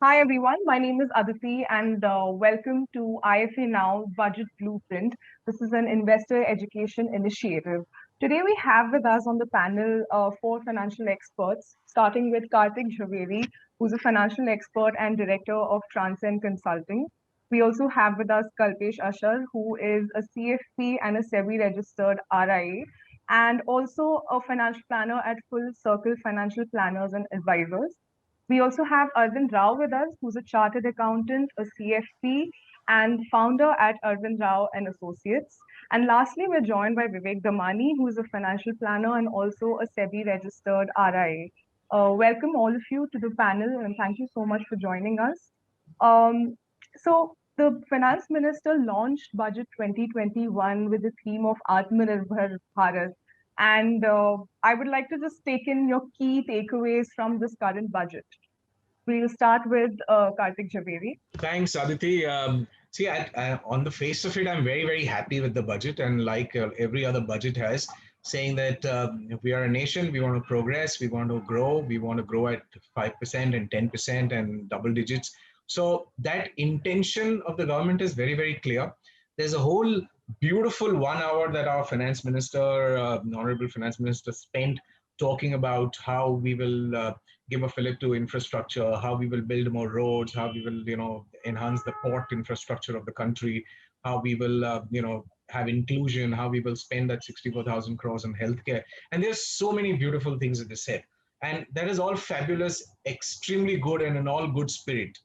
Hi everyone, my name is Aditi and welcome to IFANOW Budget Blueprint. This is an investor education initiative. Today we have with us on the panel four financial experts, starting with Kartik Jhaveri, who's a financial expert and director of Transcend Consulting. We also have with us Kalpesh Ashar, who is a CFP and a SEBI registered RIA, and also a financial planner at Full Circle Financial Planners and Advisors. We also have Arvind Rao with us, who's a chartered accountant, a CFP, and founder at Arvind Rao and Associates. And lastly, we're joined by Vivek Damani, who's a financial planner and also a SEBI registered RIA. Welcome all of you to the panel, and thank you so much for joining us. So, the finance minister launched Budget 2021 with the theme of Atmanirbhar Bharat. And I would like to just take in your key takeaways from this current budget. We'll start with Kartik Jhaveri. Thanks, Aditi. On the face of it, I'm very, very happy with the budget. And like every other budget has, saying that we are a nation, we want to progress, we want to grow at 5% and 10% and double digits. So that intention of the government is very, very clear. There's a whole beautiful 1 hour that our finance minister, honorable finance minister, spent talking about how we will give a fillip to infrastructure, how we will build more roads, how we will, enhance the port infrastructure of the country, how we will, have inclusion, how we will spend that 64,000 crores on healthcare. And there's so many beautiful things that they said. And that is all fabulous, extremely good, and in all good spirit.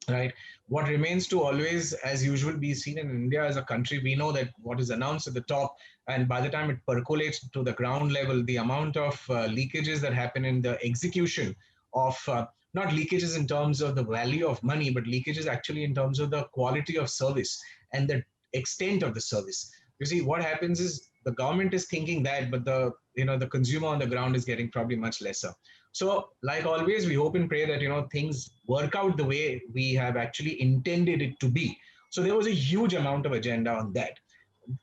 Right. What remains to always, as usual, be seen in India as a country, we know that what is announced at the top, and by the time it percolates to the ground level, the amount of leakages that happen in the execution of not leakages in terms of the value of money, but leakages actually in terms of the quality of service and the extent of the service. You see, what happens is the government is thinking that, but the consumer on the ground is getting probably much lesser. So, like always, we hope and pray that things work out the way we have actually intended it to be. So there was a huge amount of agenda on that.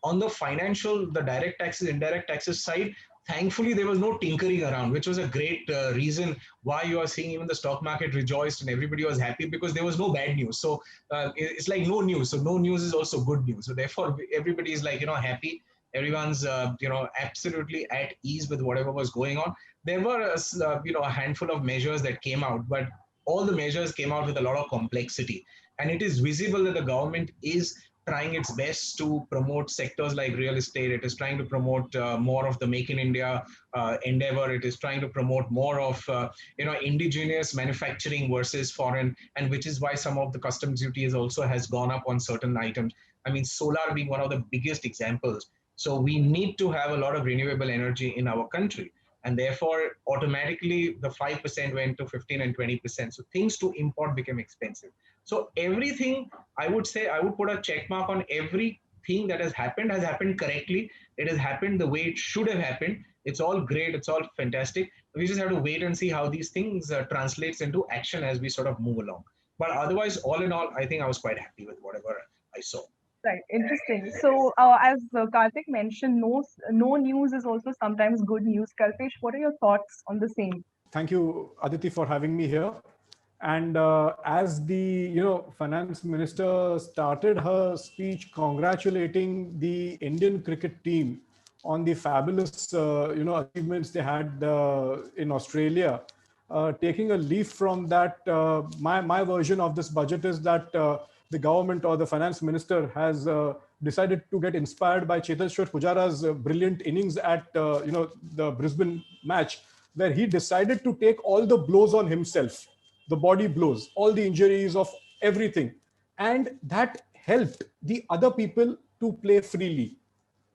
On the financial, the direct taxes, indirect taxes side, thankfully there was no tinkering around, which was a great reason why you are seeing even the stock market rejoiced and everybody was happy because there was no bad news. So it's like no news. So no news is also good news. So therefore, everybody is like happy. Everyone's absolutely at ease with whatever was going on. There were a handful of measures that came out, but all the measures came out with a lot of complexity, and it is visible that the government is trying its best to promote sectors like real estate. It is trying to promote more of the Make in India endeavor. It is trying to promote more of indigenous manufacturing versus foreign, and which is why some of the customs duties also has gone up on certain items. I mean, solar being one of the biggest examples. So we need to have a lot of renewable energy in our country, and therefore automatically the 5% went to 15 and 20%. So things to import became expensive. So everything, I would say, I would put a check mark on everything that has happened correctly. It has happened the way it should have happened. It's all great. It's all fantastic. We just have to wait and see how these things translates into action as we sort of move along. But otherwise, all in all, I think I was quite happy with whatever I saw. Right, interesting. So, as Kartik mentioned, no news is also sometimes good news. Kalpesh, what are your thoughts on the same? Thank you, Aditi, for having me here. And as the finance minister started her speech congratulating the Indian cricket team on the fabulous achievements they had in Australia, taking a leaf from that, my version of this budget is that the government or the finance minister has decided to get inspired by Cheteshwar Pujara's brilliant innings at the Brisbane match, where he decided to take all the blows on himself, the body blows, all the injuries of everything. And that helped the other people to play freely.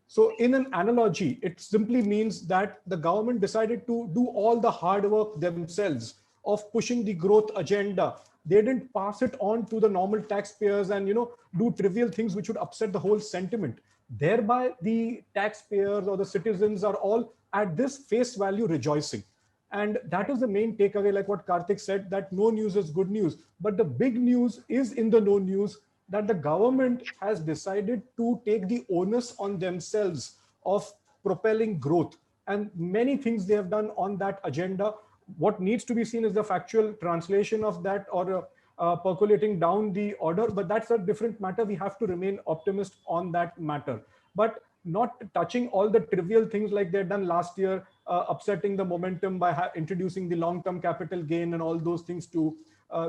So in an analogy, it simply means that the government decided to do all the hard work themselves of pushing the growth agenda. They didn't pass it on to the normal taxpayers and do trivial things which would upset the whole sentiment. Thereby, the taxpayers or the citizens are all at this face value rejoicing. And that is the main takeaway, like what Kartik said, that no news is good news. But the big news is in the no news, that the government has decided to take the onus on themselves of propelling growth. And many things they have done on that agenda. What needs to be seen is the factual translation of that, or percolating down the order, but that's a different matter. We have to remain optimist on that matter, but not touching all the trivial things like they've done last year, upsetting the momentum by introducing the long-term capital gain and all those things to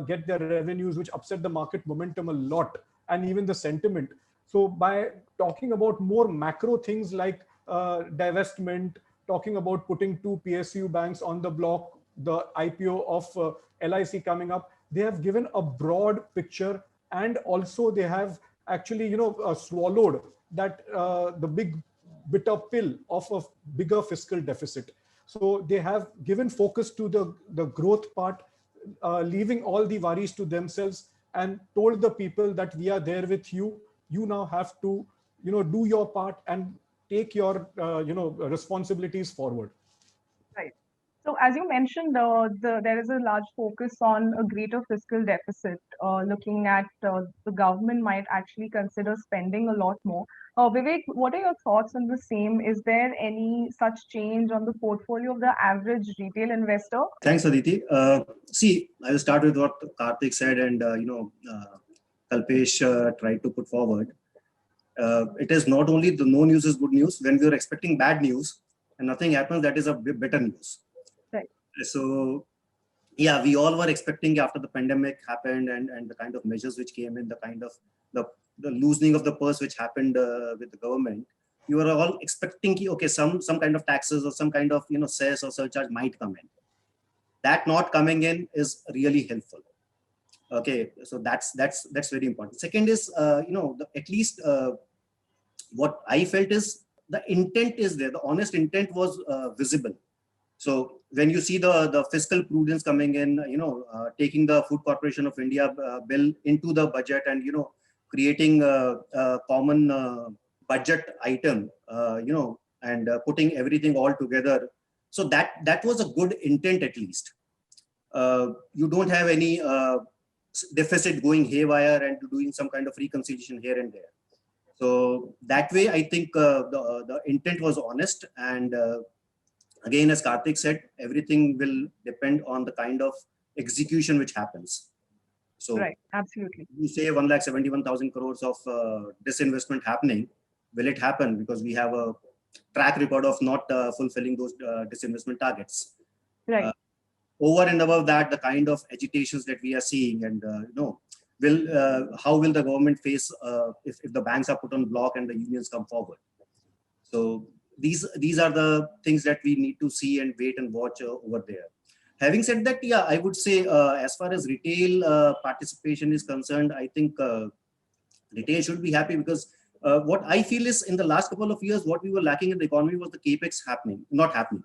get their revenues, which upset the market momentum a lot, and even the sentiment. So by talking about more macro things like divestment, talking about putting two PSU banks on the block, the IPO of LIC coming up, they have given a broad picture, and also they have actually, swallowed that the big bitter pill of a bigger fiscal deficit. So they have given focus to the growth part, leaving all the worries to themselves, and told the people that we are there with you. You now have to, do your part and take your, responsibilities forward. Right. So as you mentioned, there is a large focus on a greater fiscal deficit, looking at the government might actually consider spending a lot more. Vivek, what are your thoughts on the same? Is there any such change on the portfolio of the average retail investor? Thanks, Aditi. See, I will start with what Kartik said and, Kalpesh tried to put forward. It is not only the no news is good news. When we are expecting bad news and nothing happens, that is a better news. Right. So, yeah, we all were expecting after the pandemic happened and the kind of measures which came in, the kind of the loosening of the purse which happened with the government. You were all expecting, okay, some kind of taxes or some kind of cess or surcharge might come in. That not coming in is really helpful. Okay, so that's very important. Second is at least what I felt is the intent is there. The honest intent was visible. So when you see the fiscal prudence coming in, taking the Food Corporation of India bill into the budget and creating a common budget item, and putting everything all together. So that was a good intent at least. You don't have any deficit going haywire and doing some kind of reconciliation here and there. So that way, I think the intent was honest. And again, as Kartik said, everything will depend on the kind of execution which happens. So right, absolutely. You say 1,71,000 crores of disinvestment happening. Will it happen? Because we have a track record of not fulfilling those disinvestment targets. Right. Over and above that, the kind of agitations that we are seeing, and how will the government face if the banks are put on block and the unions come forward? So these are the things that we need to see and wait and watch over there. Having said that, yeah, I would say as far as retail participation is concerned, I think retail should be happy, because what I feel is in the last couple of years, what we were lacking in the economy was the capex not happening.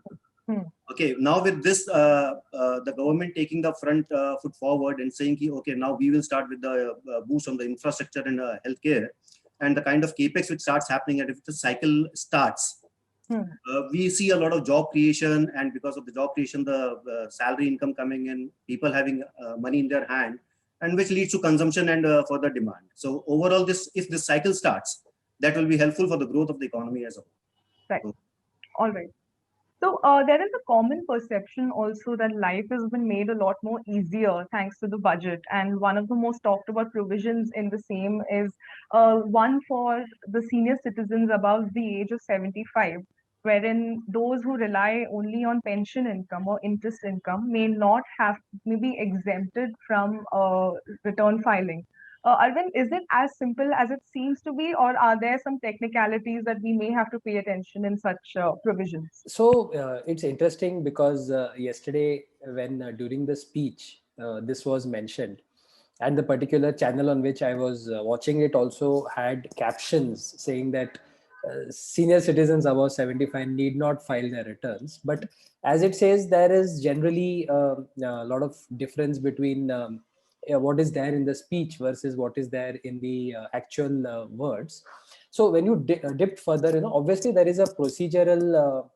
Okay, now with this, the government taking the front foot forward and saying, okay, now we will start with the boost on the infrastructure and healthcare, and the kind of capex which starts happening, and if the cycle starts, we see a lot of job creation, and because of the job creation, the salary income coming in, people having money in their hand, and which leads to consumption and further demand. So overall, if this cycle starts, that will be helpful for the growth of the economy as a whole. Right. All right. So there is a common perception also that life has been made a lot more easier thanks to the budget. And one of the most talked about provisions in the same is one for the senior citizens above the age of 75, wherein those who rely only on pension income or interest income may be exempted from return filing. Arvind, is it as simple as it seems to be, or are there some technicalities that we may have to pay attention in such provisions? So it's interesting because yesterday when during the speech, this was mentioned, and the particular channel on which I was watching it also had captions saying that senior citizens above 75 need not file their returns. But as it says, there is generally a lot of difference between what is there in the speech versus what is there in the actual words. So when you dip further, obviously there is a procedural,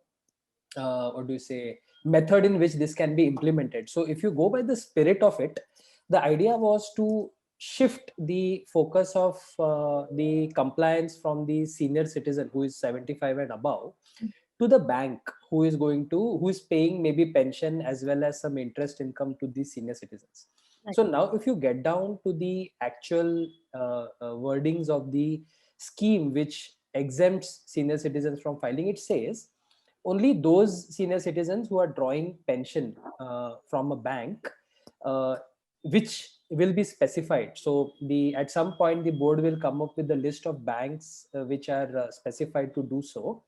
method in which this can be implemented. So if you go by the spirit of it, the idea was to shift the focus of the compliance from the senior citizen who is 75 and above to the bank who is paying maybe pension as well as some interest income to the senior citizens. Right. So now if you get down to the actual wordings of the scheme which exempts senior citizens from filing, it says only those senior citizens who are drawing pension from a bank, uh, which will be specified. So the at some point the board will come up with the list of banks which are specified to do so.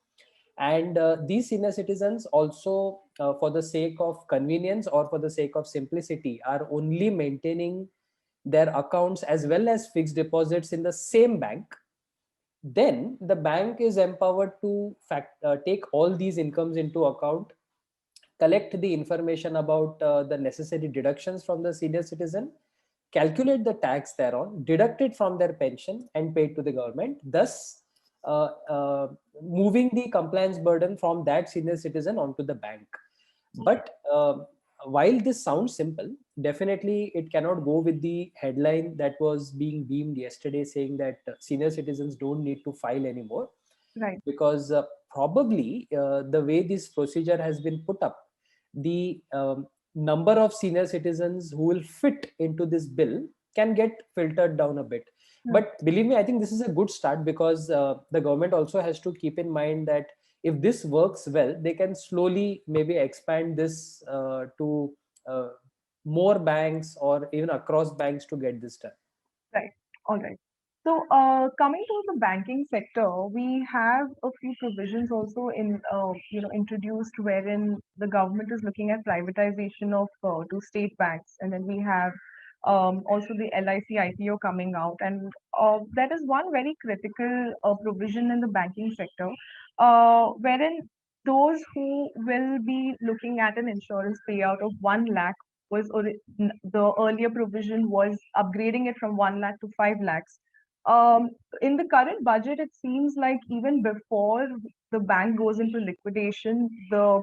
And these senior citizens also, for the sake of convenience or for the sake of simplicity, are only maintaining their accounts as well as fixed deposits in the same bank. Then the bank is empowered to take all these incomes into account, collect the information about the necessary deductions from the senior citizen, calculate the tax thereon, deduct it from their pension and pay it to the government, thus uh, uh, moving the compliance burden from that senior citizen onto the bank. But while this sounds simple, definitely it cannot go with the headline that was being beamed yesterday saying that senior citizens don't need to file anymore, Right. because probably the way this procedure has been put up, the number of senior citizens who will fit into this bill can get filtered down a bit. Hmm. But believe me, I think this is a good start, because the government also has to keep in mind that if this works well, they can slowly maybe expand this to uh, more banks or even across banks to get this done. Right. All right. So, coming to the banking sector, we have a few provisions also introduced wherein the government is looking at privatization of two state banks, and then we have also the LIC IPO coming out, and that is one very critical provision in the banking sector, wherein those who will be looking at an insurance payout of 1 lakh the earlier provision was upgrading it from 1 lakh to 5 lakhs. In the current budget, it seems like even before the bank goes into liquidation, the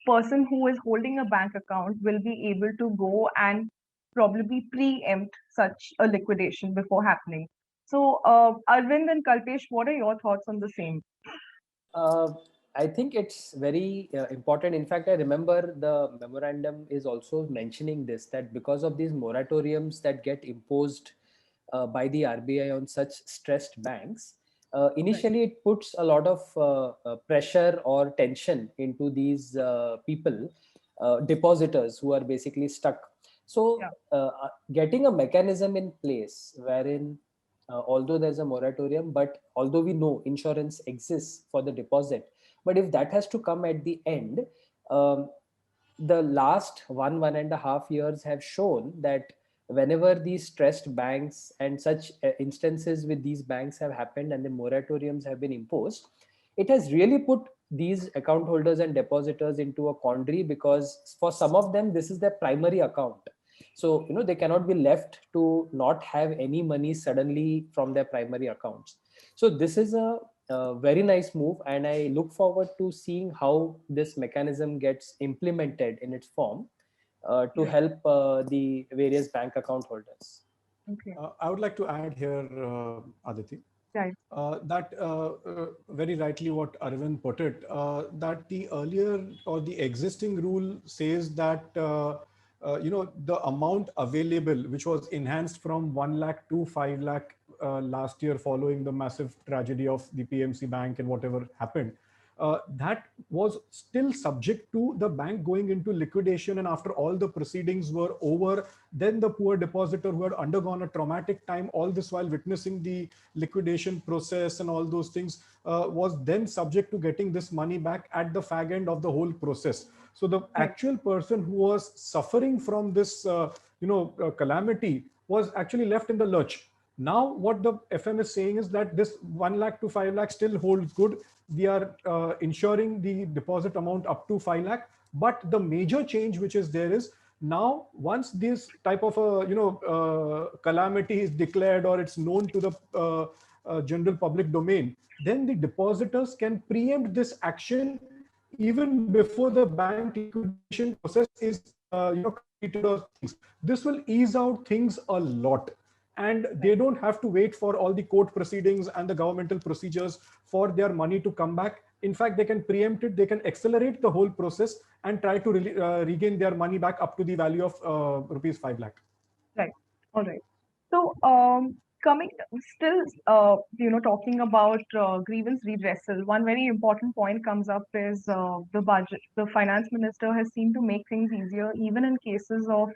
person who is holding a bank account will be able to go and probably preempt such a liquidation before happening. So, Arvind and Kalpesh, what are your thoughts on the same? Uh, I think it's very important. In fact, I remember the memorandum is also mentioning this, that because of these moratoriums that get imposed by the RBI on such stressed banks, Right. initially it puts a lot of pressure or tension into these people, depositors who are basically stuck. So, Yeah. getting a mechanism in place wherein although there's a moratorium, but although we know insurance exists for the deposit, but if that has to come at the end, um, the last 1.5 years have shown that whenever these stressed banks and such instances with these banks have happened and the moratoriums have been imposed, it has really put these account holders and depositors into a quandary, because for some of them this is their primary account. So they cannot be left to not have any money suddenly from their primary accounts. So this is a very nice move, and I look forward to seeing how this mechanism gets implemented in its form to Yeah. help the various bank account holders. Okay. I would like to add here, Aditi, Right. that very rightly what Arvind put it, that the earlier or the existing rule says that the amount available, which was enhanced from 1 lakh to 5 lakh last year following the massive tragedy of the PMC bank and whatever happened, that was still subject to the bank going into liquidation, and after all the proceedings were over, then the poor depositor who had undergone a traumatic time, all this while witnessing the liquidation process and all those things, was then subject to getting this money back at the fag end of the whole process. So the Right. actual person who was suffering from this calamity was actually left in the lurch. Now what the FM is saying is that this 1 lakh to 5 lakh still holds good. We are insuring the deposit amount up to 5 lakh, but the major change which is there is, now once this type of a calamity is declared or it's known to the general public domain, then the depositors can preempt this action even before the bank liquidation process is completed or things. This will ease out things a lot, and they don't have to wait for all the court proceedings and the governmental procedures for their money to come back. In fact, they can preempt it, they can accelerate the whole process and try to regain their money back up to the value of rupees 5 lakh. Right. All right. So, coming still, talking about grievance redressal, one very important point comes up is the budget. The finance minister has seemed to make things easier, even in cases of,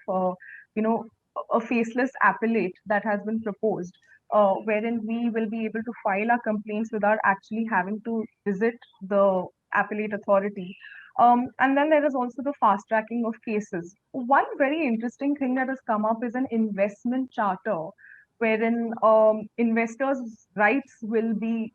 you know, a faceless appellate that has been proposed, wherein we will be able to file our complaints without actually having to visit the appellate authority. And then there is also the fast tracking of cases. One very interesting thing that has come up is an investment charter, wherein investors' rights will be,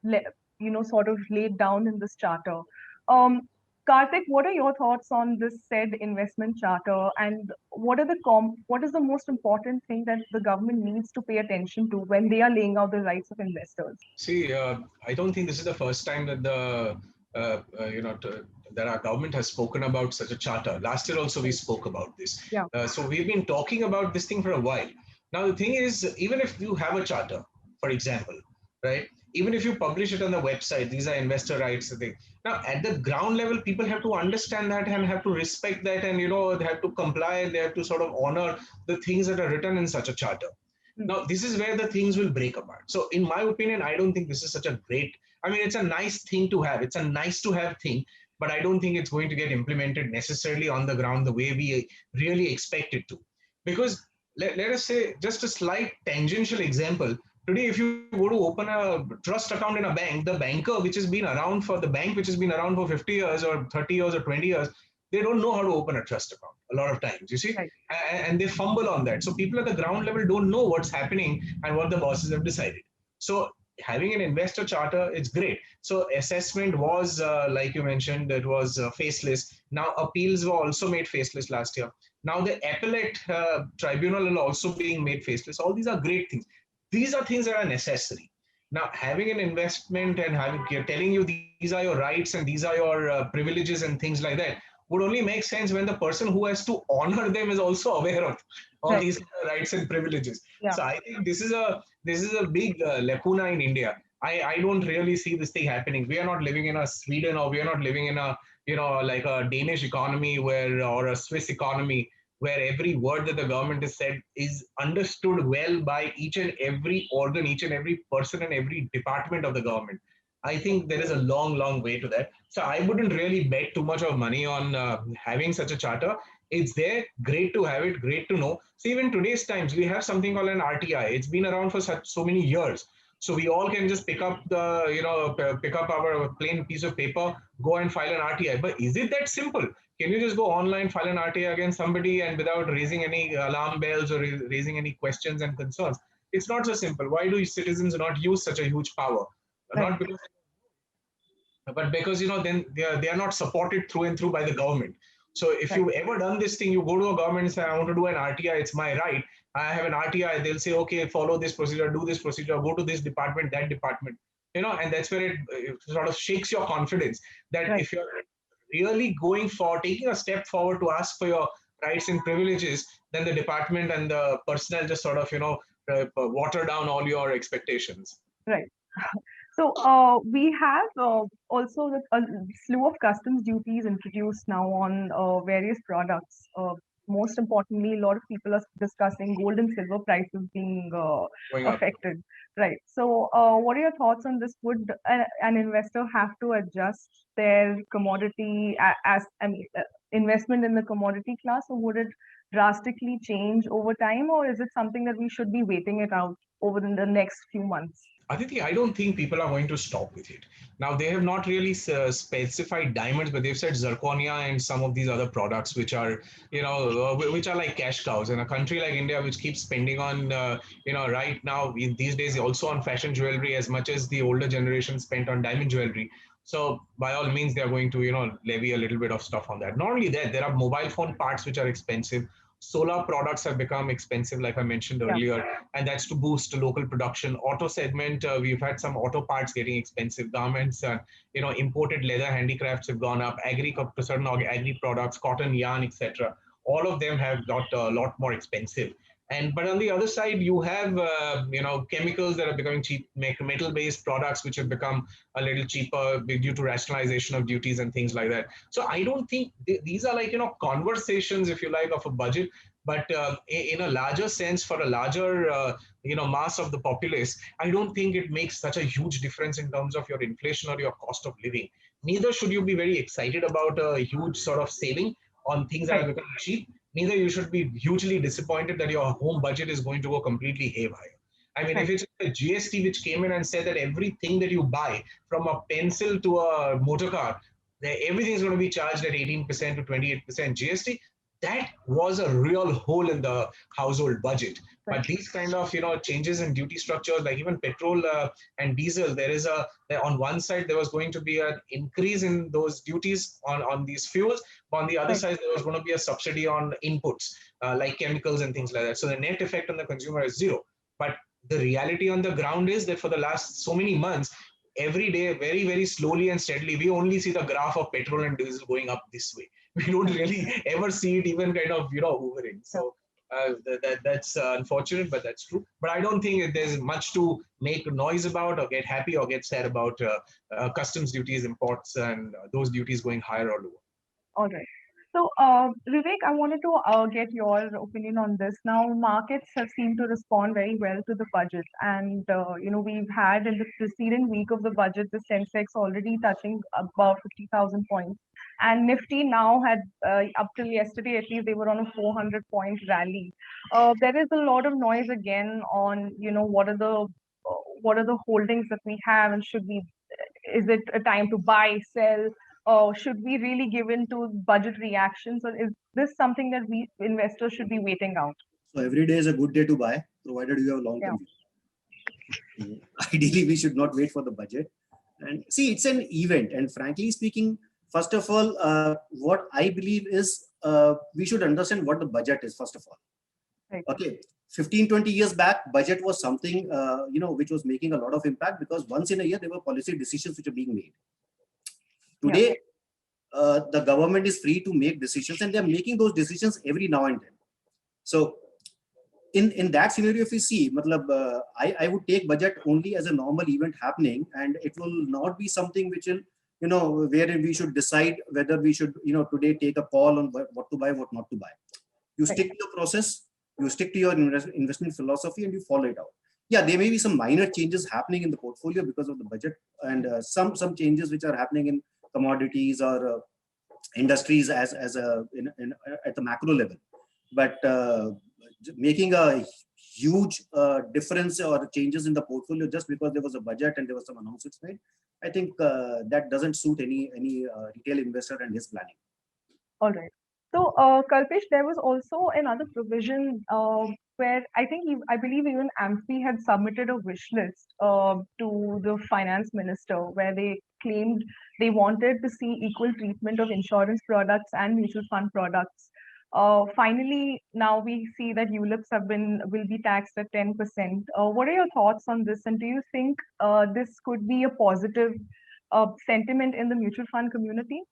sort of laid down in this charter. Um, Kartik, what are your thoughts on this said investment charter, and what is the most important thing that the government needs to pay attention to when they are laying out the rights of investors? See, I don't think this is the first time that that our government has spoken about such a charter. Last year also we spoke about this. Yeah. So we've been talking about this thing for a while. Now the thing is, even if you have a charter, for example, right? Even if you publish it on the website, these are investor rights. Now at the ground level, people have to understand that and have to respect that, and they have to comply. They have to sort of honor the things that are written in such a charter. Now, this is where the things will break apart. So, in my opinion, I don't think this is such a great, I mean, it's a nice thing to have. It's a nice to have thing, but I don't think it's going to get implemented necessarily on the ground the way we really expect it to. Because let us say, just a slight tangential example. Today, if you go to open a trust account in a bank, the banker which has been around for the bank which has been around for 50 years or 30 years or 20 years, they don't know how to open a trust account a lot of times, you see, Right. and they fumble on that. So people at the ground level don't know what's happening and what the bosses have decided. So having an investor charter, it's great. So assessment was, like you mentioned, it was faceless. Now appeals were also made faceless last year. Now the appellate tribunal is also being made faceless. All these are great things. These are things that are necessary. Now, having an investment and telling you these are your rights and these are your privileges and things like that would only make sense when the person who has to honor them is also aware of all Right. these rights and privileges. Yeah. So I think this is a big lacuna in India. I don't really see this thing happening. We are not living in a Sweden, or we are not living in a like a Danish economy or a Swiss economy where every word that the government has said is understood well by each and every organ, each and every person and every department of the government. I think there is a long, long way to that. So I wouldn't really bet too much of money on having such a charter. It's there, great to have it, great to know. See, even today's times, we have something called an RTI. It's been around for so many years. So we all can just pick up pick up our plain piece of paper, go and file an RTI. But is it that simple? Can you just go online, file an RTI against somebody and without raising any alarm bells or raising any questions and concerns? It's not so simple. Why do citizens not use such a huge power? Right. Not because, but because then they are not supported through and through by the government. So if Right. you've ever done this thing, you go to a government and say, I want to do an RTI, it's my right. I have an RTI. They'll say, okay, follow this procedure, do this procedure, go to this department, that department. And that's where it sort of shakes your confidence that Right. if you're really going for taking a step forward to ask for your rights and privileges, then the department and the personnel just sort of water down all your expectations. Right. So we have also a slew of customs duties introduced now on various products. Most importantly, a lot of people are discussing gold and silver prices being Going up. affected. Right. So what are your thoughts on this? Would an investor have to adjust their commodity investment in the commodity class, or would it drastically change over time, or is it something that we should be waiting it out over the next few months? Aditi, I don't think people are going to stop with it. Now, they have not really specified diamonds, but they've said zirconia and some of these other products, which are, which are like cash cows. In a country like India, which keeps spending on, right now, these days, also on fashion jewelry as much as the older generation spent on diamond jewelry. So by all means, they're going to, levy a little bit of stuff on that. Not only that, there are mobile phone parts which are expensive. Solar products have become expensive, like I mentioned Yeah. earlier, and that's to boost local production. Auto segment, we've had some auto parts getting expensive. Garments, imported leather handicrafts have gone up. Certain agri products, cotton, yarn, etc. All of them have got a lot more expensive. But on the other side, you have chemicals that are becoming cheap, metal-based products which have become a little cheaper due to rationalization of duties and things like that. So I don't think these are like conversations, if you like, of a budget. But in a larger sense, for a larger mass of the populace, I don't think it makes such a huge difference in terms of your inflation or your cost of living. Neither should you be very excited about a huge sort of saving on things that Right. are becoming cheap. Neither you should be hugely disappointed that your home budget is going to go completely haywire. I mean, if Right. it's a GST which came in and said that everything that you buy, from a pencil to a motor car, everything is going to be charged at 18% to 28% GST, that was a real hole in the household budget. Right. But these kind of changes in duty structures, like even petrol and diesel, on one side there was going to be an increase in those duties on these fuels, but on the other Right. side there was going to be a subsidy on inputs like chemicals and things like that. So the net effect on the consumer is zero. But the reality on the ground is that for the last so many months, every day, very, very slowly and steadily, we only see the graph of petrol and diesel going up this way. We don't really ever see it even kind of, hovering. So that's unfortunate, but that's true. But I don't think there's much to make noise about or get happy or get sad about customs duties, imports, and those duties going higher or lower. All right. So, Vivek, I wanted to get your opinion on this. Now, markets have seemed to respond very well to the budget, and we've had in the preceding week of the budget the Sensex already touching above 50,000 points, and Nifty now had up till yesterday at least they were on a 400-point rally. There is a lot of noise again on what are the holdings that we have, and should we is it a time to buy, sell? Or should we really give in to budget reactions, or is this something that we investors should be waiting out? So every day is a good day to buy, provided you have a Yeah. long-term view. Ideally, we should not wait for the budget. And see, it's an event. And frankly speaking, first of all, what I believe is we should understand what the budget is, first of all. Right. Okay. 15, 20 years back, budget was something, which was making a lot of impact because once in a year, there were policy decisions which are being made. Today, the government is free to make decisions and they're making those decisions every now and then. So in that scenario, if you see, I would take budget only as a normal event happening, and it will not be something which will, wherein we should decide whether we should, today take a call on what to buy, what not to buy. You stick to your process, you stick to your investment philosophy, and you follow it out. Yeah, there may be some minor changes happening in the portfolio because of the budget, and some changes which are happening in commodities or industries at the macro level. But making a huge difference or changes in the portfolio just because there was a budget and there was some announcements made, I think that doesn't suit any retail investor and his planning. All right. So, Kalpesh, there was also another provision where I believe even AMFI had submitted a wish list to the finance minister where they claimed they wanted to see equal treatment of insurance products and mutual fund products. Finally, now we see that Ulips will be taxed at 10%. What are your thoughts on this? And do you think this could be a positive sentiment in the mutual fund community?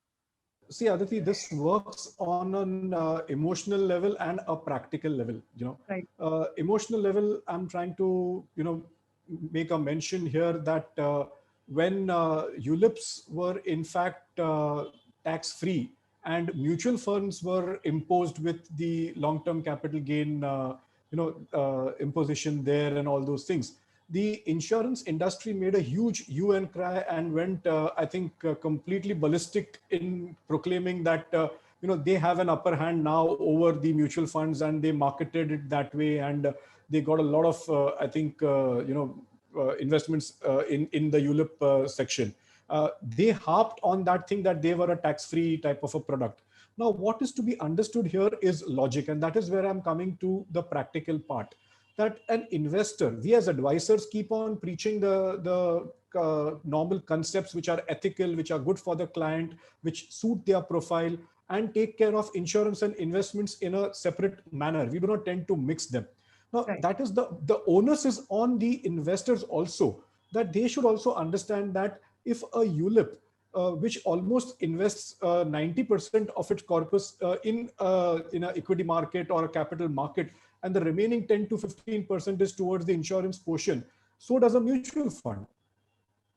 See, Aditi, this works on an emotional level and a practical level. Right. Emotional level, I'm trying to make a mention here that when ULIPs were in fact tax-free and mutual funds were imposed with the long-term capital gain, imposition there and all those things, the insurance industry made a huge hue and cry and went, I think, completely ballistic in proclaiming that, they have an upper hand now over the mutual funds, and they marketed it that way. And they got a lot of, investments in the ULIP section. They harped on that thing that they were a tax-free type of a product. Now, what is to be understood here is logic, and that is where I'm coming to the practical part. That an investor, we as advisors keep on preaching the normal concepts which are ethical, which are good for the client, which suit their profile, and take care of insurance and investments in a separate manner. We do not tend to mix them. Now, Right. that is the onus is on the investors also, that they should also understand that if a ULIP, which almost invests 90% of its corpus in an equity market or a capital market, and the remaining 10 to 15% is towards the insurance portion, so does a mutual fund.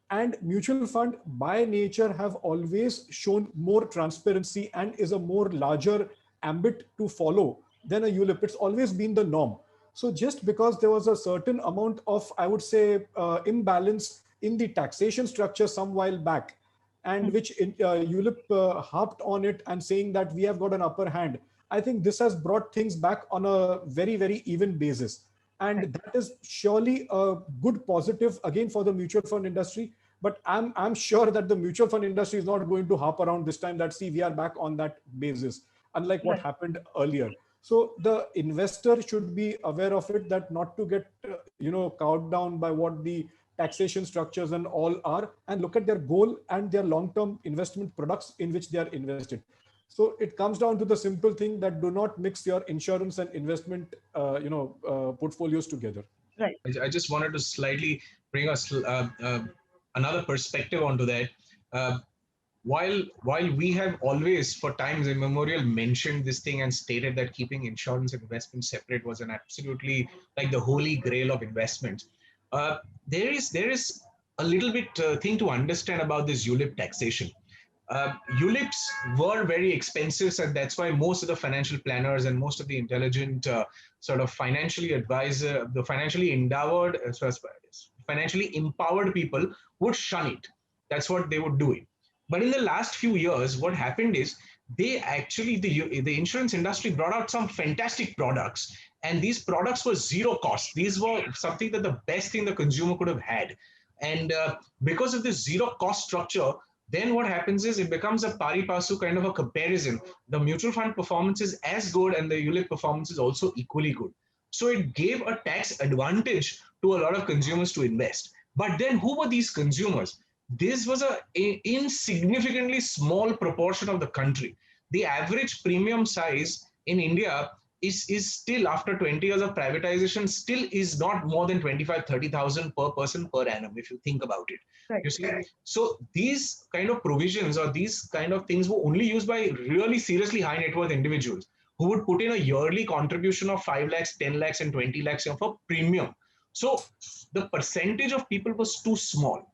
And mutual fund by nature have always shown more transparency and is a more larger ambit to follow than a ULIP. It's always been the norm. So just because there was a certain amount of, I would say, imbalance in the taxation structure some while back, and which ULIP harped on it and saying that we have got an upper hand, I think this has brought things back on a very, very even basis. And that is surely a good positive again for the mutual fund industry. But I'm sure that the mutual fund industry is not going to harp around this time that, see, we are back on that basis, unlike what happened earlier. So the investor should be aware of it, that not to get cowed down by what the taxation structures and all are, and look at their goal and their long-term investment products in which they are invested. So it comes down to the simple thing that do not mix your insurance and investment portfolios together. Right. I just wanted to slightly bring us another perspective onto that. Uh, while we have always, for times immemorial, mentioned this thing and stated that keeping insurance and investment separate was an absolutely like the holy grail of investments, there is a little bit thing to understand about this ULIP taxation. ULIPs were very expensive, and that's why most of the financial planners and most of the intelligent sort of financially advisor, the financially endowed, as well as financially empowered people would shun it. That's what they would do it. But in the last few years, what happened is they actually, the insurance industry brought out some fantastic products, and these products were zero cost. These were something that the best thing the consumer could have had. And because of this zero cost structure, then what happens is it becomes a pari passu kind of a comparison. The mutual fund performance is as good and the ULIP performance is also equally good. So it gave a tax advantage to a lot of consumers to invest. But then who were these consumers? This was a insignificantly small proportion of the country. The average premium size in India is still, after 20 years of privatization, still is not more than 25-30,000 per person per annum, if you think about it. Right. You see, so these kind of provisions or these kind of things were only used by really seriously high net worth individuals who would put in a yearly contribution of 5 lakhs, 10 lakhs, and 20 lakhs for premium. So the percentage of people was too small.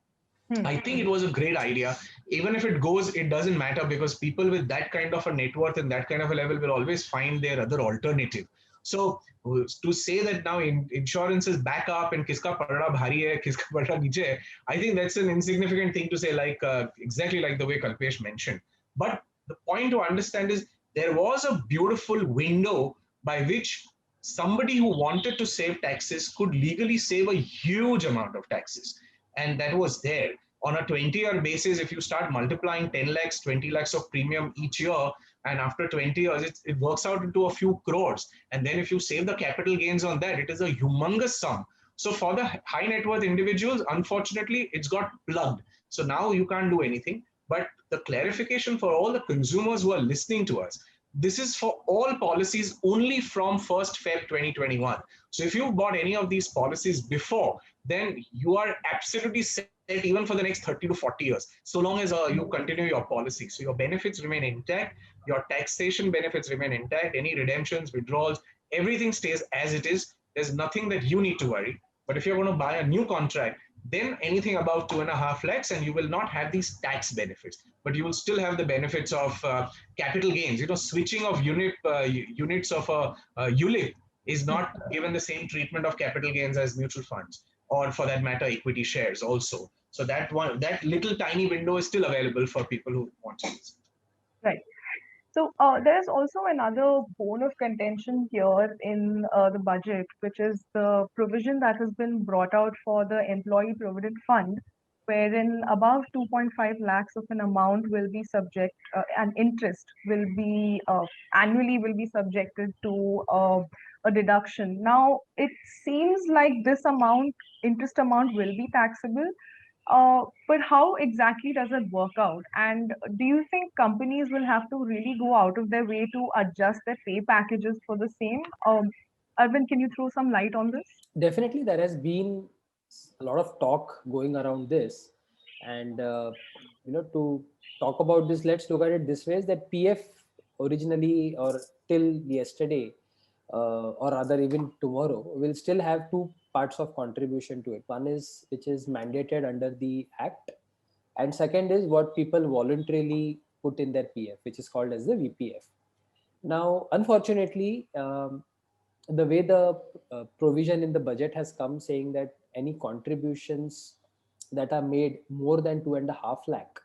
I think it was a great idea. Even if it goes, it doesn't matter, because people with that kind of a net worth and that kind of a level will always find their other alternative. So to say that now insurance is back up and kiska padda bhari hai, kiska padda niche hai, I think that's an insignificant thing to say, like exactly like the way Kalpesh mentioned. But the point to understand is there was a beautiful window by which somebody who wanted to save taxes could legally save a huge amount of taxes. And that was there. On a 20-year basis, if you start multiplying 10 lakhs, 20 lakhs of premium each year, and after 20 years, it works out into a few crores. And then if you save the capital gains on that, it is a humongous sum. So for the high net worth individuals, unfortunately, it's got plugged. So now you can't do anything. But the clarification for all the consumers who are listening to us, this is for all policies only from 1st Feb 2021. So if you've bought any of these policies before, then you are absolutely set even for the next 30 to 40 years, so long as you continue your policy. So your benefits remain intact, your taxation benefits remain intact, any redemptions, withdrawals, everything stays as it is. There's nothing that you need to worry. But if you're going to buy a new contract, then anything above 2.5 lakhs, and you will not have these tax benefits, but you will still have the benefits of capital gains. Switching of units of a ULIP is not given the same treatment of capital gains as mutual funds, or for that matter, equity shares also. So that little tiny window is still available for people who want to use it. Right. So there is also another bone of contention here in the budget, which is the provision that has been brought out for the Employee Provident Fund, wherein above 2.5 lakhs of an amount will be subject, and interest will be annually will be subjected to a deduction. Now, it seems like this interest amount will be taxable. But how exactly does it work out? And do you think companies will have to really go out of their way to adjust their pay packages for the same? Arvind, can you throw some light on this? Definitely, there has been a lot of talk going around this. And, to talk about this, let's look at it this way, is that PF originally, or till yesterday, or rather even tomorrow, will still have two parts of contribution to it. One is which is mandated under the Act, and second is what people voluntarily put in their PF, which is called as the VPF. Now, unfortunately, the way the provision in the budget has come saying that any contributions that are made more than 2.5 lakh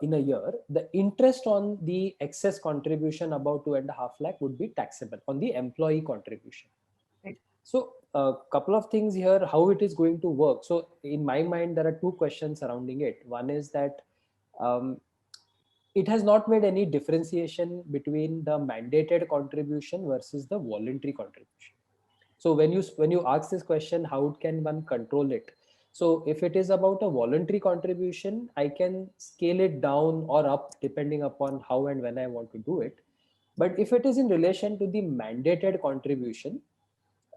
in a year, the interest on the excess contribution about 2.5 lakh would be taxable on the employee contribution. Right. So a couple of things here, how it is going to work. So in my mind, there are two questions surrounding it. One is that um, it has not made any differentiation between the mandated contribution versus the voluntary contribution. So when you ask this question, how can one control it? So if it is about a voluntary contribution, I can scale it down or up depending upon how and when I want to do it. But if it is in relation to the mandated contribution,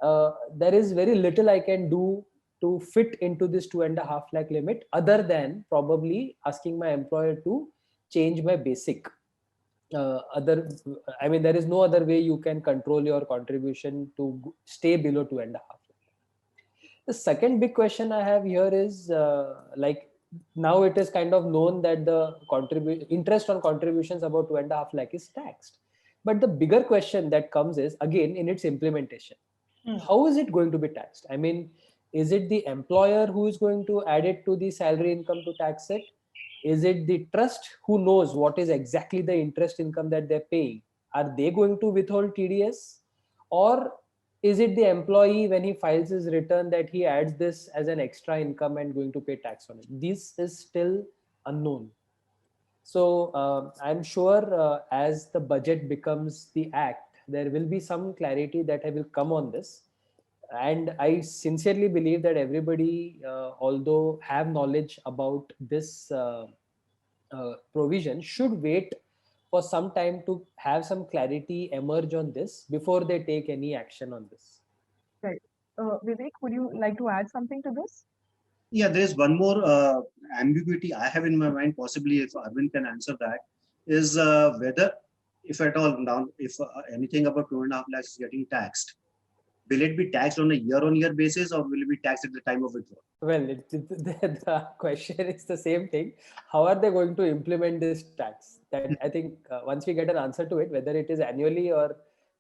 there is very little I can do to fit into this 2.5 lakh limit, other than probably asking my employer to change my basic. I mean, there is no other way you can control your contribution to stay below 2.5 lakh. The second big question I have here is like, now it is kind of known that the interest on contributions about 2.5 lakh is taxed. But the bigger question that comes is again in its implementation. How is it going to be taxed? I mean, is it the employer who is going to add it to the salary income to tax it? Is it the trust who knows what is exactly the interest income that they're paying? Are they going to withhold TDS? Or is it the employee when he files his return that he adds this as an extra income and going to pay tax on it? This is still unknown. So I'm sure as the budget becomes the act, there will be some clarity that will come on this. And I sincerely believe that everybody, although have knowledge about this provision, should wait for some time to have some clarity emerge on this before they take any action on this. Right. Vivek, would you like to add something to this? Yeah, there is one more ambiguity I have in my mind, possibly if Arvind can answer that, is whether, if at all, now, if anything about 2.5 lakhs is getting taxed, will it be taxed on a year-on-year basis or will it be taxed at the time of withdrawal? Well, the question is the same thing. How are they going to implement this tax? That I think once we get an answer to it, whether it is annually or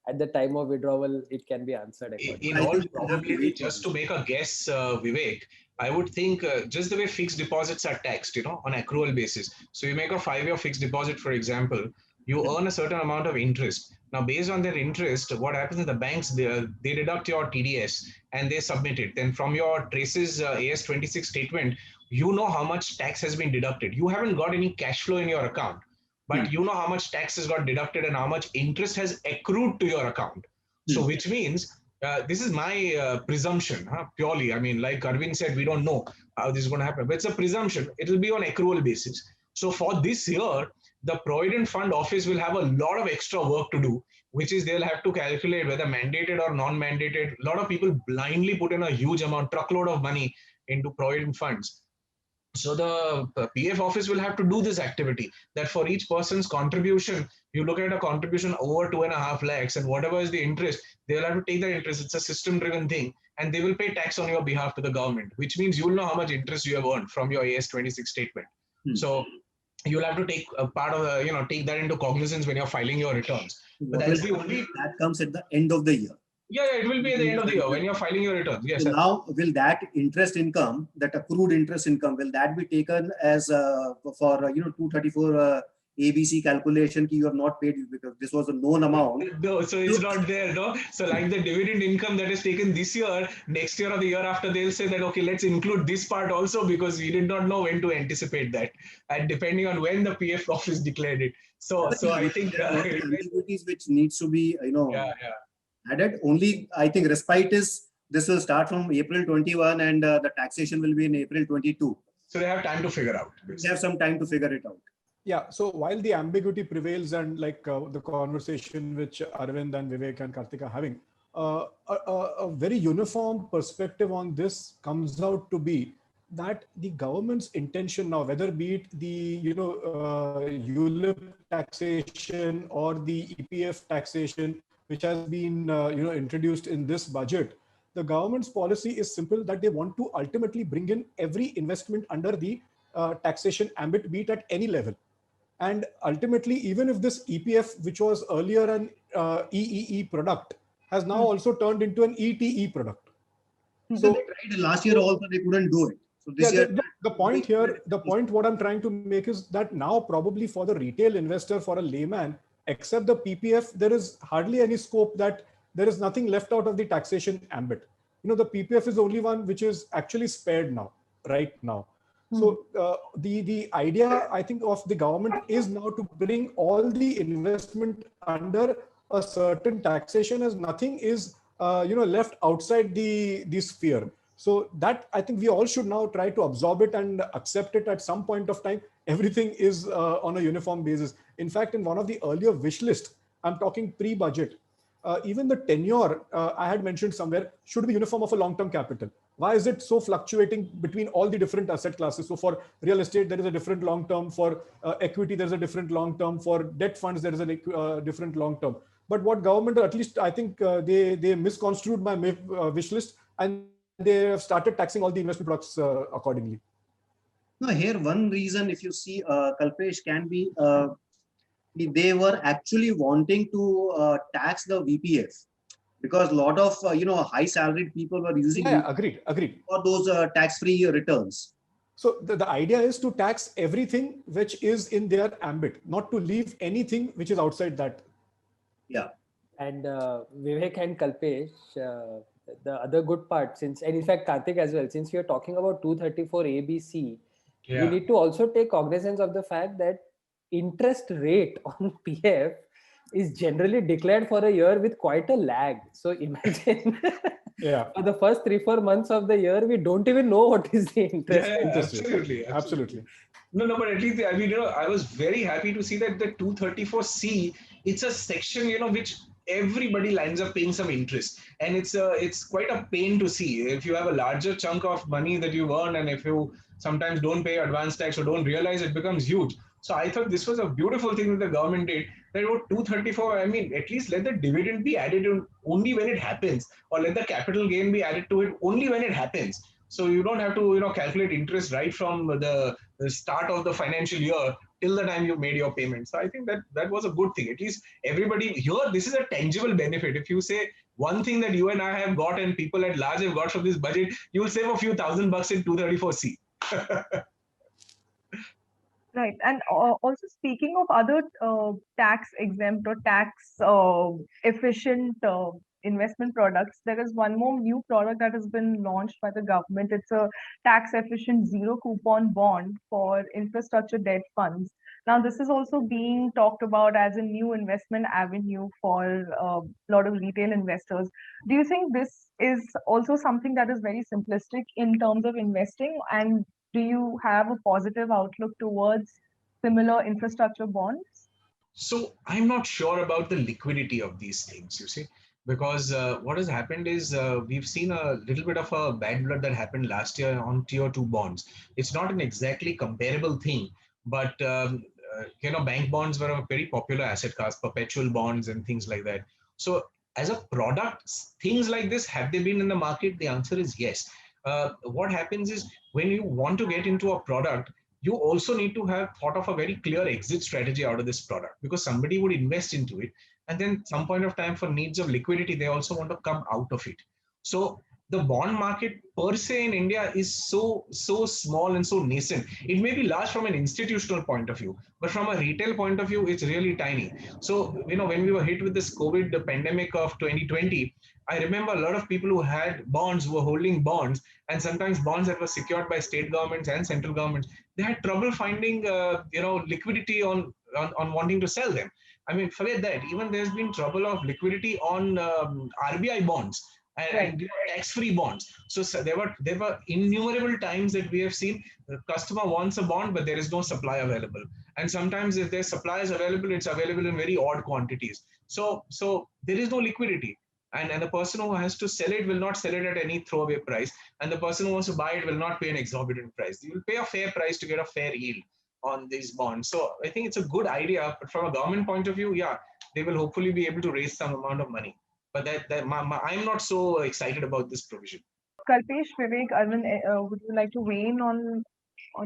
at the time of withdrawal, it can be answered accordingly. In I all think we'll have to probability, wait for just this. to make a guess, Vivek, I would think just the way fixed deposits are taxed, on accrual basis. So you make a 5-year fixed deposit, for example, you earn a certain amount of interest. Now, based on their interest, what happens is the banks, they deduct your TDS and they submit it. Then from your traces AS26 statement, you know how much tax has been deducted. You haven't got any cash flow in your account, but you know how much tax has got deducted and how much interest has accrued to your account. So, which means this is my presumption, purely. I mean, like Arvind said, we don't know how this is going to happen, but it's a presumption. It will be on accrual basis. So, for this year, the Provident Fund Office will have a lot of extra work to do, which is they'll have to calculate whether mandated or non-mandated. A lot of people blindly put in a huge amount, truckload of money into Provident funds. So the PF office will have to do this activity, that for each person's contribution, you look at a contribution over 2.5 lakhs and whatever is the interest, they'll have to take that interest. It's a system driven thing and they will pay tax on your behalf to the government, which means you'll know how much interest you have earned from your AS26 statement. So you'll have to take a part of the, take that into cognizance when you're filing your returns. But that's the only. That comes at the end of the year. Yeah, it will be at the end of the year when you're filing your returns. Yes. So now, will that interest income, that accrued interest income, will that be taken as for 234 ABC calculation? You have not paid because this was a known amount. No, so it's not there, no. So like the dividend income that is taken this year, next year or the year after, they'll say that okay, let's include this part also because we did not know when to anticipate that, and depending on when the PF office declared it. So I think ambiguities which needs to be yeah. added. Only I think respite is this will start from April 21 and the taxation will be in April 22. So they have time to figure out. They have some time to figure it out. Yeah, so while the ambiguity prevails and like the conversation which Arvind and Vivek and Kartik are having, a very uniform perspective on this comes out to be that the government's intention now, whether be it the ULIP taxation or the EPF taxation, which has been introduced in this budget, the government's policy is simple, that they want to ultimately bring in every investment under the taxation ambit, be it at any level. And ultimately, even if this EPF, which was earlier an EEE product, has now also turned into an ETE product. So they tried last year also, they couldn't do it. So this year, the point here, the point what I'm trying to make is that now probably for the retail investor, for a layman, except the PPF, there is hardly any scope that there is nothing left out of the taxation ambit. The PPF is the only one which is actually spared now, right now. So the idea, I think, of the government is now to bring all the investment under a certain taxation, as nothing is left outside the sphere. So that, I think, we all should now try to absorb it and accept it at some point of time. Everything is on a uniform basis. In fact, in one of the earlier wish list, I'm talking pre-budget, even the tenure I had mentioned somewhere should be uniform of a long-term capital. Why is it so fluctuating between all the different asset classes? So for real estate, there is a different long-term. For equity, there's a different long-term. For debt funds, there is a different long-term. But what government, at least I think they misconstrued my wish list, and they have started taxing all the investment products accordingly. No, here one reason, if you see, Kalpesh, can be they were actually wanting to tax the VPF, because a lot of high salaried people were using agreed for those tax-free returns. So the idea is to tax everything which is in their ambit, not to leave anything which is outside that. Yeah. And Vivek and Kalpesh, the other good part, and in fact Kartik as well, since we are talking about 234 ABC, we need to also take cognizance of the fact that interest rate on PF is generally declared for a year with quite a lag. So imagine for the first 3-4 months of the year, we don't even know what is the interest. Absolutely. No, but at least, I mean, I was very happy to see that the 234C, it's a section, which everybody lines up paying some interest, and it's quite a pain to see. If you have a larger chunk of money that you earn, and if you sometimes don't pay advance tax or don't realize, it becomes huge. So I thought this was a beautiful thing that the government did. That about 234, I mean, at least let the dividend be added only when it happens, or let the capital gain be added to it only when it happens. So you don't have to calculate interest right from the start of the financial year till the time you made your payment. So I think that was a good thing. At least everybody here, this is a tangible benefit. If you say one thing that you and I have got and people at large have got from this budget, you will save a few $1,000 in 234C. Right. And also, speaking of other tax exempt or tax efficient investment products, there is one more new product that has been launched by the government. It's a tax efficient zero coupon bond for infrastructure debt funds. Now, this is also being talked about as a new investment avenue for a lot of retail investors. Do you think this is also something that is very simplistic in terms of investing? And do you have a positive outlook towards similar infrastructure bonds? So I'm not sure about the liquidity of these things, you see, because what has happened is we've seen a little bit of a bad blood that happened last year on tier 2 bonds. It's not an exactly comparable thing, but bank bonds were a very popular asset class, perpetual bonds and things like that. So as a product, things like this, have they been in the market? The answer is yes. What happens is when you want to get into a product, you also need to have thought of a very clear exit strategy out of this product, because somebody would invest into it, and then some point of time for needs of liquidity, they also want to come out of it. So the bond market per se in India is so small and so nascent. It may be large from an institutional point of view, but from a retail point of view, it's really tiny. So, when we were hit with this COVID, the pandemic of 2020, I remember a lot of people who had bonds, who were holding bonds, and sometimes bonds that were secured by state governments and central governments. They had trouble finding, liquidity on wanting to sell them. I mean, forget that. Even there's been trouble of liquidity on RBI bonds and tax-free bonds. So there were innumerable times that we have seen the customer wants a bond, but there is no supply available. And sometimes if there's supply is available, it's available in very odd quantities. So there is no liquidity. And the person who has to sell it will not sell it at any throwaway price. And the person who wants to buy it will not pay an exorbitant price. You will pay a fair price to get a fair yield on these bonds. So I think it's a good idea, but from a government point of view, yeah, they will hopefully be able to raise some amount of money. But I'm not so excited about this provision. Kalpesh, Vivek, Arvind, would you like to weigh in on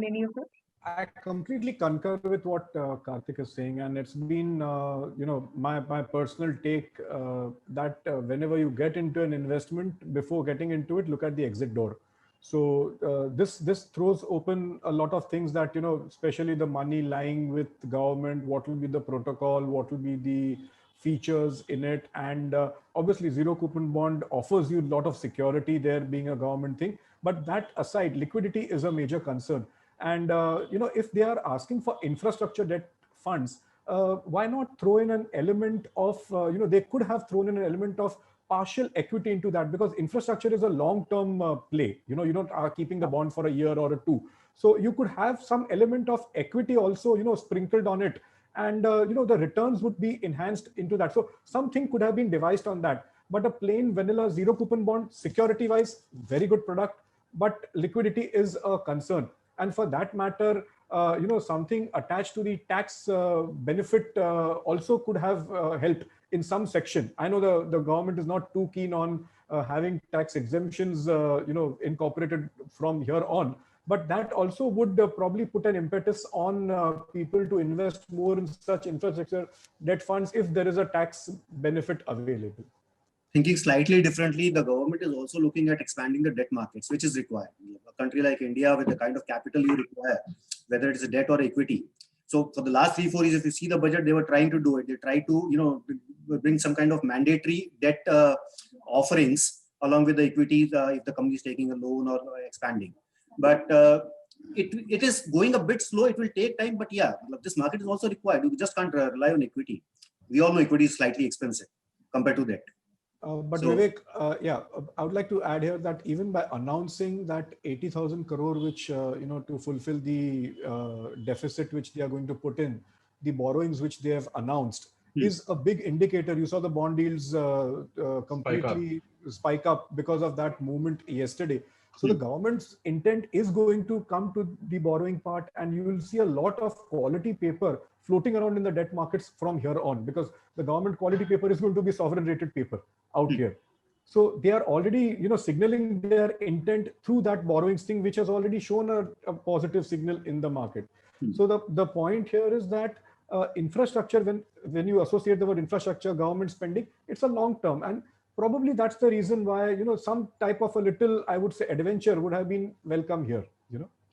any of this? I completely concur with what Kartik is saying, and it's been, my personal take that whenever you get into an investment, before getting into it, look at the exit door. So this throws open a lot of things that, especially the money lying with government, what will be the protocol, what will be the features in it, and obviously zero coupon bond offers you a lot of security there, being a government thing. But that aside, liquidity is a major concern. And if they are asking for infrastructure debt funds, why not throw in an element of, they could have thrown in an element of partial equity into that, because infrastructure is a long-term play. You don't are keeping the bond for a year or a two. So you could have some element of equity also, sprinkled on it, and the returns would be enhanced into that. So something could have been devised on that. But a plain vanilla zero coupon bond, security-wise, very good product, but liquidity is a concern. And for that matter, something attached to the tax benefit also could have helped in some section. I know the government is not too keen on having tax exemptions, incorporated from here on, but that also would probably put an impetus on people to invest more in such infrastructure debt funds if there is a tax benefit available. Thinking slightly differently, the government is also looking at expanding the debt markets, which is required. A country like India, with the kind of capital you require, whether it's a debt or equity. So for the last 3-4 years, if you see the budget, they were trying to do it. They tried to, bring some kind of mandatory debt offerings along with the equity if the company is taking a loan or expanding. But it is going a bit slow. It will take time. But yeah, this market is also required. You just can't rely on equity. We all know equity is slightly expensive compared to debt. But Vivek, I would like to add here that even by announcing that 80,000 crore, which, to fulfill the deficit which they are going to put in, the borrowings which they have announced, is a big indicator. You saw the bond yields completely spike up because of that movement yesterday. So the government's intent is going to come to the borrowing part, and you will see a lot of quality paper floating around in the debt markets from here on, because the government quality paper is going to be sovereign rated paper out here. So they are already, signaling their intent through that borrowings thing, which has already shown a positive signal in the market. So the point here is that infrastructure, when you associate the word infrastructure, government spending, it's a long term, and probably that's the reason why, some type of a little, I would say, adventure would have been welcome here.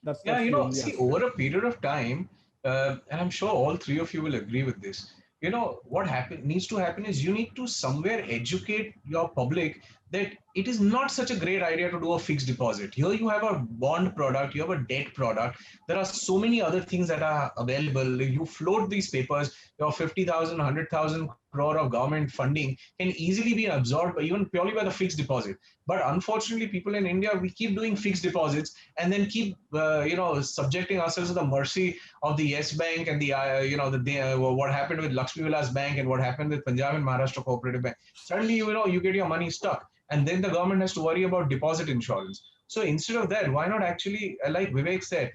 That's see, over a period of time, and I'm sure all three of you will agree with this. What needs to happen is you need to somewhere educate your public that it is not such a great idea to do a fixed deposit. Here you have a bond product, you have a debt product. There are so many other things that are available. You float these papers, your 50,000, 100,000 crore of government funding can easily be absorbed by even purely by the fixed deposit. But unfortunately, people in India, we keep doing fixed deposits and then keep, subjecting ourselves to the mercy of the Yes Bank and the, what happened with Lakshmi Vilas Bank and what happened with Punjab and Maharashtra Cooperative Bank. Suddenly, you get your money stuck, and then the government has to worry about deposit insurance. So instead of that, why not actually, like Vivek said,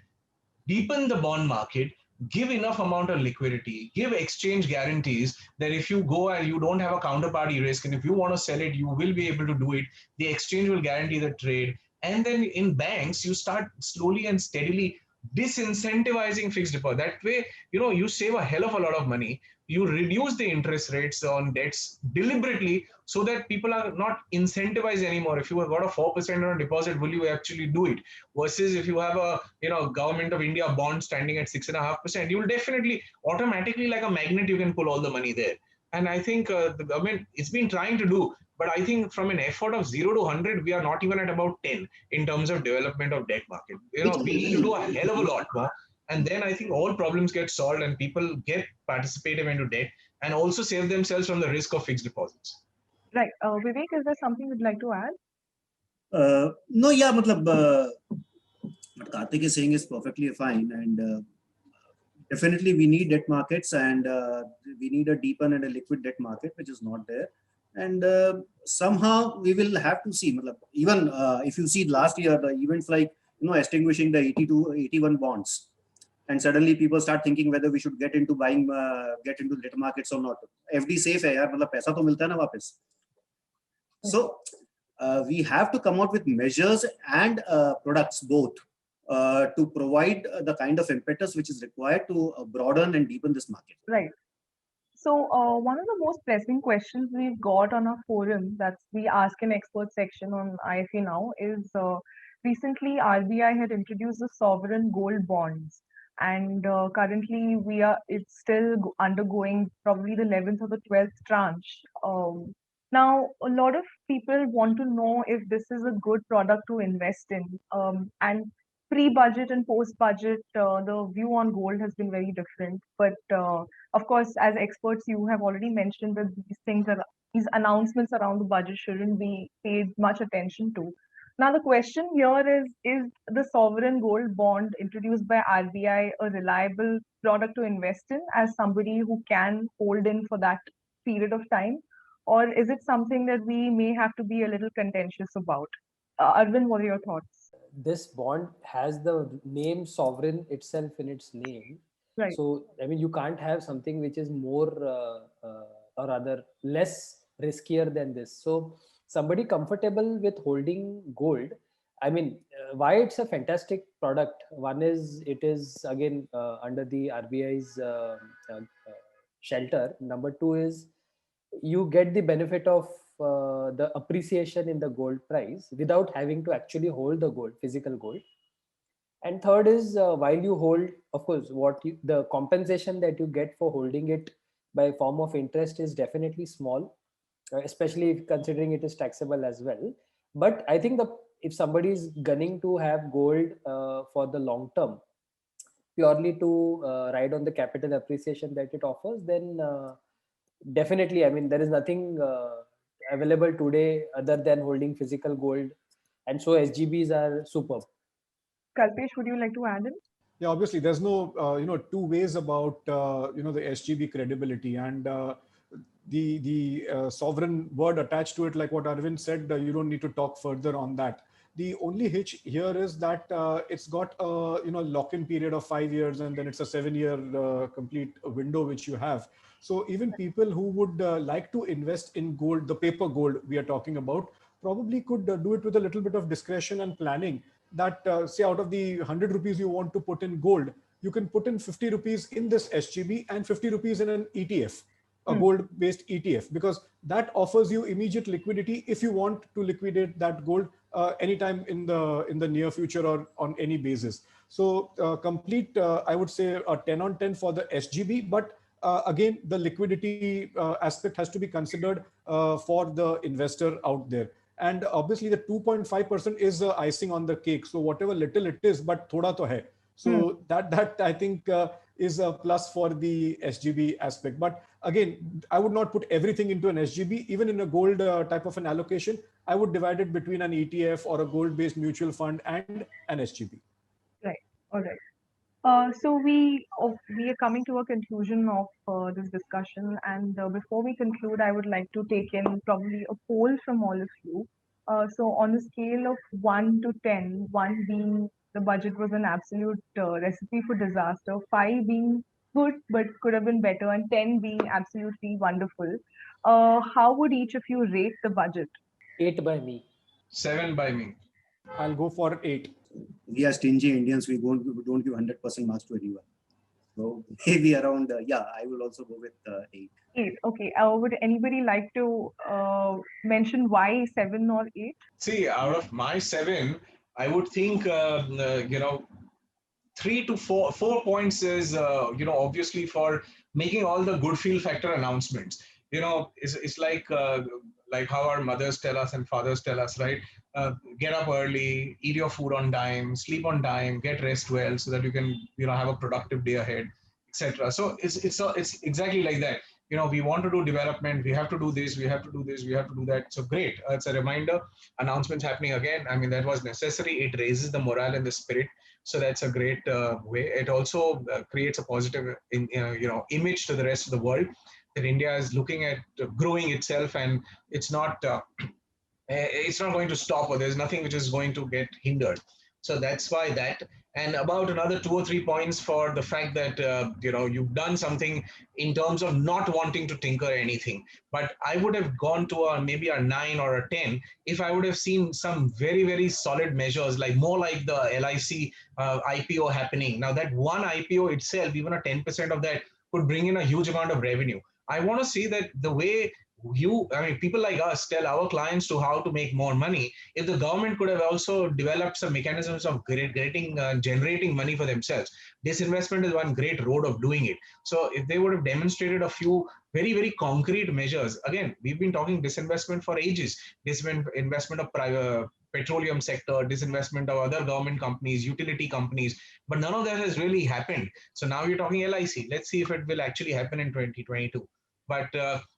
deepen the bond market, give enough amount of liquidity, give exchange guarantees that if you go and you don't have a counterparty risk, and if you want to sell it, you will be able to do it. The exchange will guarantee the trade. And then in banks, you start slowly and steadily disincentivizing fixed deposit. That way, you save a hell of a lot of money. You reduce the interest rates on debts deliberately so that people are not incentivized anymore. If you have got a 4% on a deposit, will you actually do it? Versus if you have a government of India bond standing at 6.5%, you will definitely automatically, like a magnet, you can pull all the money there. And I think the government, it's been trying to do, but I think from an effort of 0 to 100, we are not even at about 10 in terms of development of debt market. We need to do a hell of a lot more. And then I think all problems get solved and people get participative into debt and also save themselves from the risk of fixed deposits. Right. Vivek, is there something you'd like to add? No, yeah, what Kartik is saying is perfectly fine. And definitely we need debt markets, and we need a deepen and a liquid debt market, which is not there. And somehow we will have to see, even if you see last year, the events like, extinguishing the 81 bonds. And suddenly people start thinking whether we should get into buying, get into debt markets or not. FD safe hai yaar, paisa to milta hai na wapis. So we have to come out with measures and products both to provide the kind of impetus which is required to broaden and deepen this market. Right. So, one of the most pressing questions we've got on our forum, that's the Ask an Expert section on IFA Now, is recently RBI had introduced the sovereign gold bonds, and currently it's still undergoing probably the 11th or the 12th tranche. Now, a lot of people want to know if this is a good product to invest in, and pre-budget and post-budget, the view on gold has been very different, but of course, as experts, you have already mentioned that these announcements around the budget shouldn't be paid much attention to. Now, the question here is the sovereign gold bond introduced by RBI a reliable product to invest in as somebody who can hold in for that period of time? Or is it something that we may have to be a little contentious about? Arvind, what are your thoughts? This bond has the name sovereign itself in its name. Right. So, I mean, you can't have something which is more or rather less riskier than this. So, somebody comfortable with holding gold, I mean, why it's a fantastic product. One is it is again under the RBI's shelter. Number two is you get the benefit of the appreciation in the gold price without having to actually hold the gold, physical gold. And third is while you hold, of course, the compensation that you get for holding it by form of interest is definitely small, especially if considering it is taxable as well. But I think if somebody is gunning to have gold for the long term, purely to ride on the capital appreciation that it offers, then definitely, I mean, there is nothing available today other than holding physical gold. And so SGBs are superb. Kalpesh, would you like to add in? Yeah, obviously, there's no two ways about the SGB credibility, and the sovereign word attached to it, like what Arvind said. You don't need to talk further on that. The only hitch here is that it's got a lock-in period of 5 years, and then it's a 7-year complete window which you have. So even people who would like to invest in gold, the paper gold we are talking about, probably could do it with a little bit of discretion and planning. That say out of the 100 rupees you want to put in gold, you can put in 50 rupees in this SGB and 50 rupees in an ETF, a gold-based ETF, because that offers you immediate liquidity if you want to liquidate that gold anytime in the near future or on any basis. So complete, I would say, a 10 on 10 for the SGB, but again, the liquidity aspect has to be considered for the investor out there. And obviously the 2.5% is icing on the cake. So whatever little it is, but thoda to hai. So that I think is a plus for the SGB aspect. But again, I would not put everything into an SGB. Even in a gold type of an allocation, I would divide it between an ETF or a gold-based mutual fund and an SGB. Right. All right. So we are coming to a conclusion of this discussion, and before we conclude, I would like to take in probably a poll from all of you. So on a scale of 1 to 10, 1 being the budget was an absolute recipe for disaster, 5 being good but could have been better, and 10 being absolutely wonderful, how would each of you rate the budget? 8 by me. 7 by me. I'll go for 8. We are stingy Indians. We don't give 100% marks to anyone. So maybe around, I will also go with 8. 8. Okay. Would anybody like to mention why 7 or 8? See, out of my 7, I would think 3 to 4 points is obviously for making all the good feel factor announcements. It's like how our mothers tell us and fathers tell us, right? Get up early, eat your food on time, sleep on time, get rest well, so that you can have a productive day ahead, etc. So it's exactly like that. We want to do development, we have to do this, we have to do this, we have to do that. So great, it's a reminder. Announcements happening again. I mean, that was necessary. It raises the morale and the spirit. So that's a great way. It also creates a positive image to the rest of the world that India is looking at growing itself, and it's not going to stop, or there's nothing which is going to get hindered. So that's why that. and about another 2 or 3 points for the fact that you've done something in terms of not wanting to tinker anything. But I would have gone to a maybe a 9 or a 10 if I would have seen some very very solid measures, like more like the LIC IPO happening. Now that one IPO itself, even a 10% of that could bring in a huge amount of revenue. I want to see that the way people like us tell our clients to how to make more money, if the government could have also developed some mechanisms of generating money for themselves. Disinvestment is one great road of doing it. So if they would have demonstrated a few very very concrete measures, again we've been talking disinvestment for ages, disinvestment of private petroleum sector, disinvestment of other government companies, utility companies, but none of that has really happened. So now you're talking LIC. Let's see if it will actually happen in 2022. But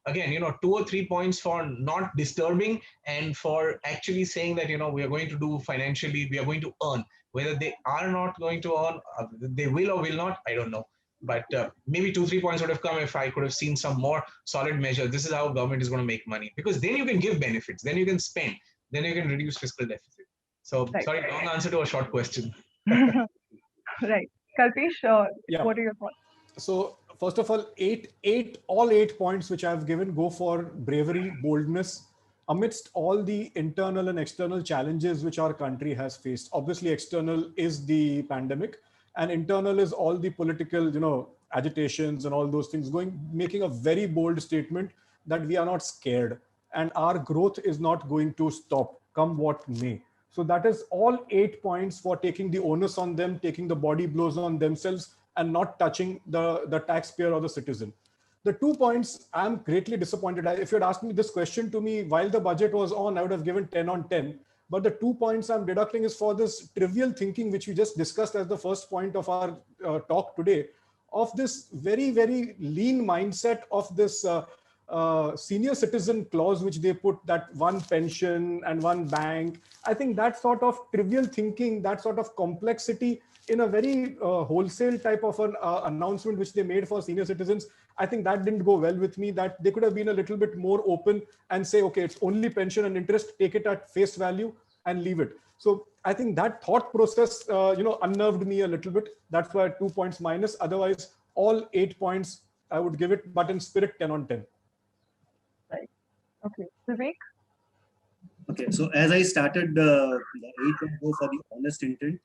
again, 2 or 3 points for not disturbing and for actually saying that, we are going to do financially, we are going to earn. Whether they are not going to earn, they will or will not, I don't know. But maybe 2 3 points would have come if I could have seen some more solid measures. This is how government is going to make money, because then you can give benefits, then you can spend, then you can reduce fiscal deficit. So Right. sorry, long answer to a short question. Right. Kalpesh, Yeah. what are your thoughts? So first of all 8 points which I've given go for bravery, boldness, amidst all the internal and external challenges which our country has faced. Obviously, external is the pandemic, and internal is all the political, agitations and all those things making a very bold statement that we are not scared and our growth is not going to stop, come what may. So that is all 8 points for taking the onus on them, taking the body blows on themselves, and not touching the taxpayer or the citizen. The 2 points, I'm greatly disappointed. If you had asked me this question to me while the budget was on, I would have given 10 on 10. But the 2 points I'm deducting is for this trivial thinking, which we just discussed as the first point of our talk today, of this very, very lean mindset of this senior citizen clause, which they put, that one pension and one bank. I think that sort of trivial thinking, that sort of complexity in a very wholesale type of an announcement which they made for senior citizens, I think that didn't go well with me. That they could have been a little bit more open and say, okay, it's only pension and interest, take it at face value and leave it. So I think that thought process, unnerved me a little bit. That's why 2 points minus. Otherwise, all 8 points I would give it, but in spirit, 10 on 10. Right. Okay. Vivek? Okay, so as I started, the 8 will go for the honest intent.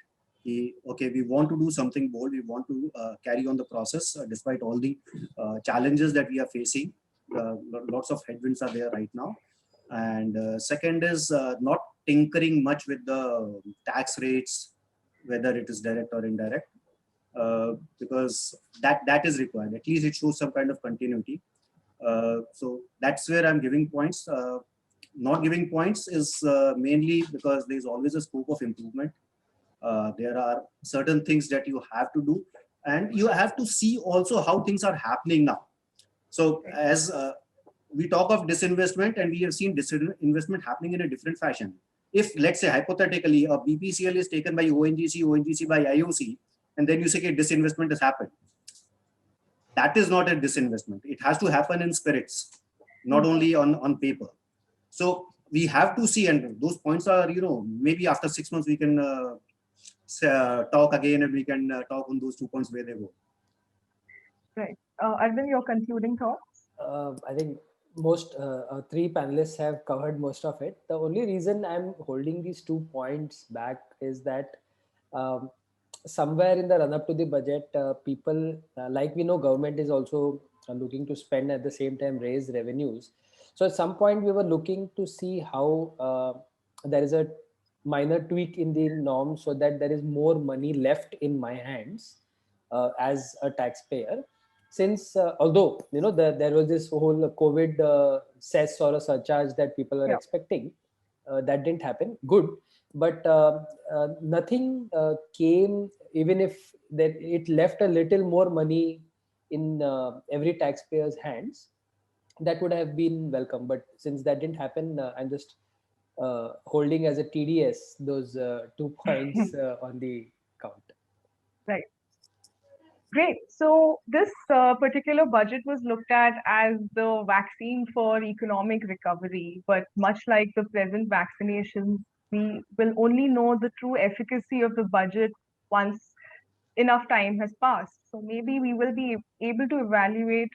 Okay, we want to do something bold. We want to carry on the process despite all the challenges that we are facing. Lots of headwinds are there right now. And second is not tinkering much with the tax rates, whether it is direct or indirect, because that is required. At least it shows some kind of continuity. So that's where I'm giving points. Not giving points is mainly because there's always a scope of improvement. There are certain things that you have to do, and you have to see also how things are happening now. So as we talk of disinvestment, and we have seen disinvestment happening in a different fashion. If, let's say, hypothetically, a BPCL is taken by ONGC by IOC, and then you say, okay, disinvestment has happened. That is not a disinvestment. It has to happen in spirits, not only on paper. So we have to see, and those points are, maybe after 6 months we can talk again, and we can talk on those 2 points where they go. Right. Arvind, your concluding thoughts? I think most three panelists have covered most of it. The only reason I'm holding these 2 points back is that somewhere in the run up to the budget, people, like we know, government is also looking to spend, at the same time raise revenues. So at some point we were looking to see how there is a minor tweak in the norm so that there is more money left in my hands as a taxpayer. Since although there was this whole COVID cess or a surcharge that people are expecting, that didn't happen. Good, but nothing came. Even if that it left a little more money in every taxpayer's hands, that would have been welcome. But since that didn't happen, I'm just holding as a TDS those 2 points on the count. Right. Great. So this particular budget was looked at as the vaccine for economic recovery, but much like the present vaccinations, we will only know the true efficacy of the budget once enough time has passed. So maybe we will be able to evaluate,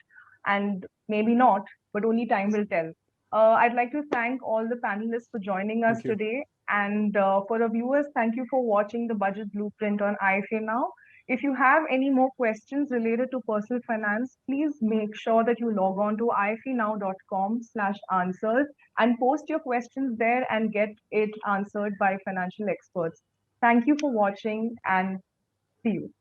and maybe not, but only time will tell. I'd like to thank all the panelists for joining us Thank you. today. And for the viewers, thank you for watching the Budget Blueprint on IFA Now. If you have any more questions related to personal finance, please make sure that you log on to ifanow.com/answers and post your questions there and get it answered by financial experts. Thank you for watching and see you.